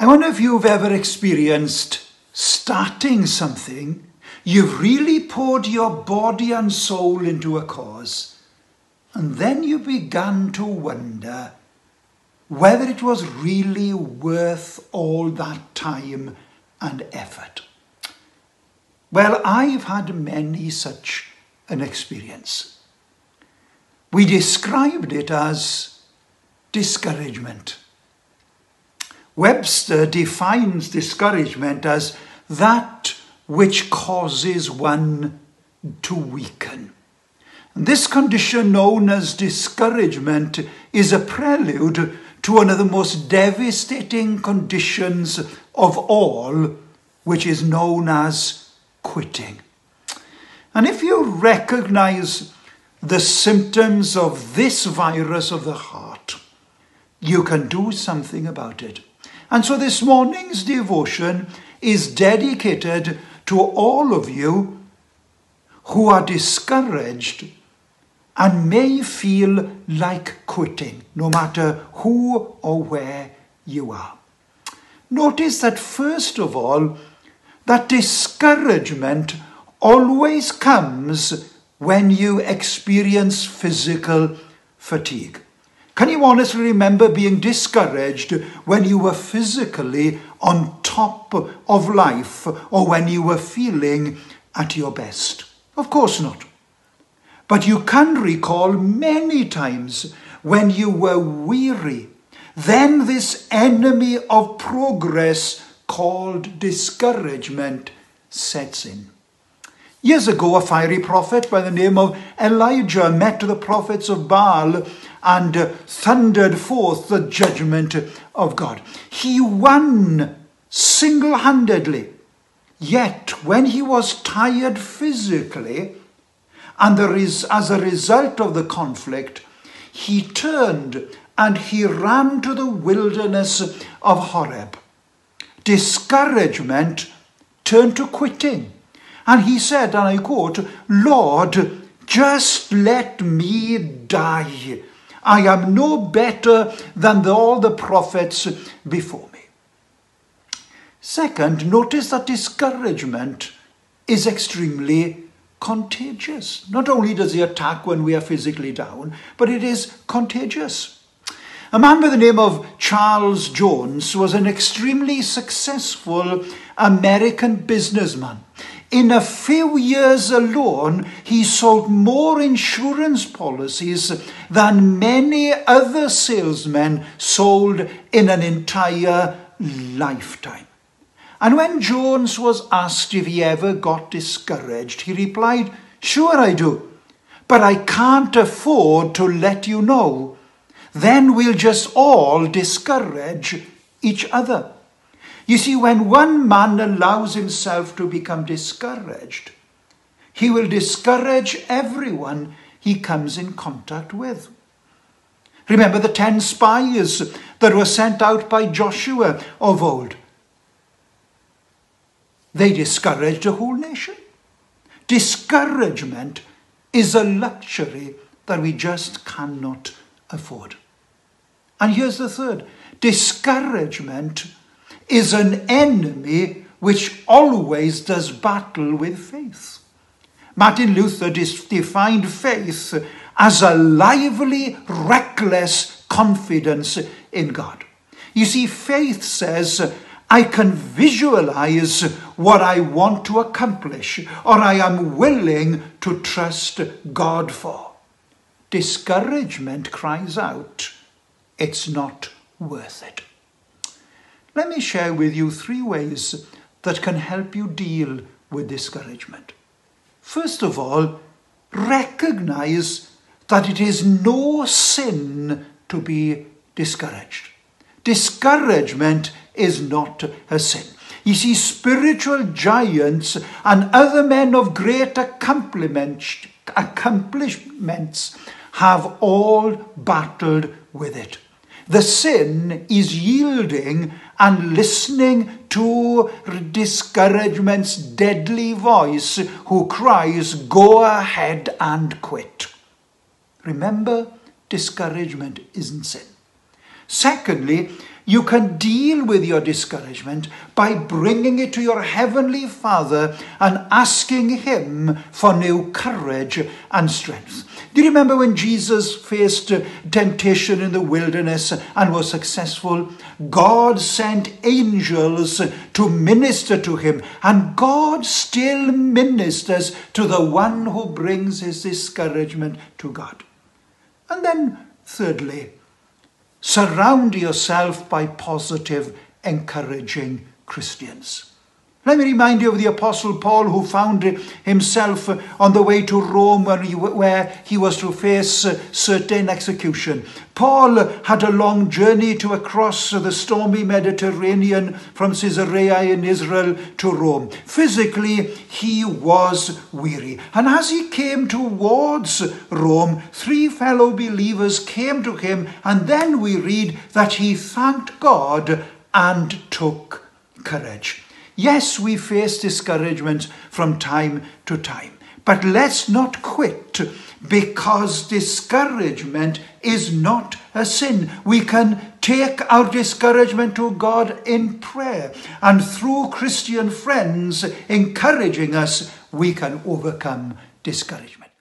I wonder if you've ever experienced starting something, you've really poured your body and soul into a cause, and then you began to wonder whether it was really worth all that time and effort. Well, I've had many such an experience. We described it as discouragement. Webster defines discouragement as that which causes one to weaken. And this condition, known as discouragement, is a prelude to one of the most devastating conditions of all, which is known as quitting. And if you recognize the symptoms of this virus of the heart, you can do something about it. And so this morning's devotion is dedicated to all of you who are discouraged and may feel like quitting, no matter who or where you are. Notice that first of all, that discouragement always comes when you experience physical fatigue. Can you honestly remember being discouraged when you were physically on top of life or when you were feeling at your best? Of course not. But you can recall many times when you were weary. Then this enemy of progress called discouragement sets in. Years ago, a fiery prophet by the name of Elijah met the prophets of Baal and thundered forth the judgment of God. He won single-handedly. Yet, when he was tired physically, and as a result of the conflict, he turned and he ran to the wilderness of Horeb. Discouragement turned to quitting. And he said, and I quote, "Lord, just let me die. I am no better than all the prophets before me." Second, notice that discouragement is extremely contagious. Not only does it attack when we are physically down, but it is contagious. A man by the name of Charles Jones was an extremely successful American businessman. In a few years alone, he sold more insurance policies than many other salesmen sold in an entire lifetime. And when Jones was asked if he ever got discouraged, he replied, "Sure I do, but I can't afford to let you know. Then we'll just all discourage each other." You see, when one man allows himself to become discouraged, he will discourage everyone he comes in contact with. Remember the 10 spies that were sent out by Joshua of old. They discouraged a whole nation. Discouragement is a luxury that we just cannot afford. And here's the third. Discouragement is an enemy which always does battle with faith. Martin Luther defined faith as a lively, reckless confidence in God. You see, faith says, I can visualize what I want to accomplish, or I am willing to trust God for. Discouragement cries out, it's not worth it. Let me share with you 3 ways that can help you deal with discouragement. First of all, recognize that it is no sin to be discouraged. Discouragement is not a sin. You see, spiritual giants and other men of great accomplishments have all battled with it. The sin is yielding and listening to discouragement's deadly voice who cries, "Go ahead and quit." Remember, discouragement isn't sin. Secondly, You can deal with your discouragement by bringing it to your Heavenly Father and asking Him for new courage and strength. Do you remember when Jesus faced temptation in the wilderness and was successful? God sent angels to minister to him, and God still ministers to the one who brings his discouragement to God. And then, thirdly, surround yourself by positive, encouraging Christians. Let me remind you of the Apostle Paul, who found himself on the way to Rome where he was to face certain execution. Paul had a long journey to cross the stormy Mediterranean from Caesarea in Israel to Rome. Physically, he was weary. And as he came towards Rome, 3 fellow believers came to him, and then we read that he thanked God and took courage. Yes, we face discouragement from time to time, but let's not quit, because discouragement is not a sin. We can take our discouragement to God in prayer, and through Christian friends encouraging us, we can overcome discouragement.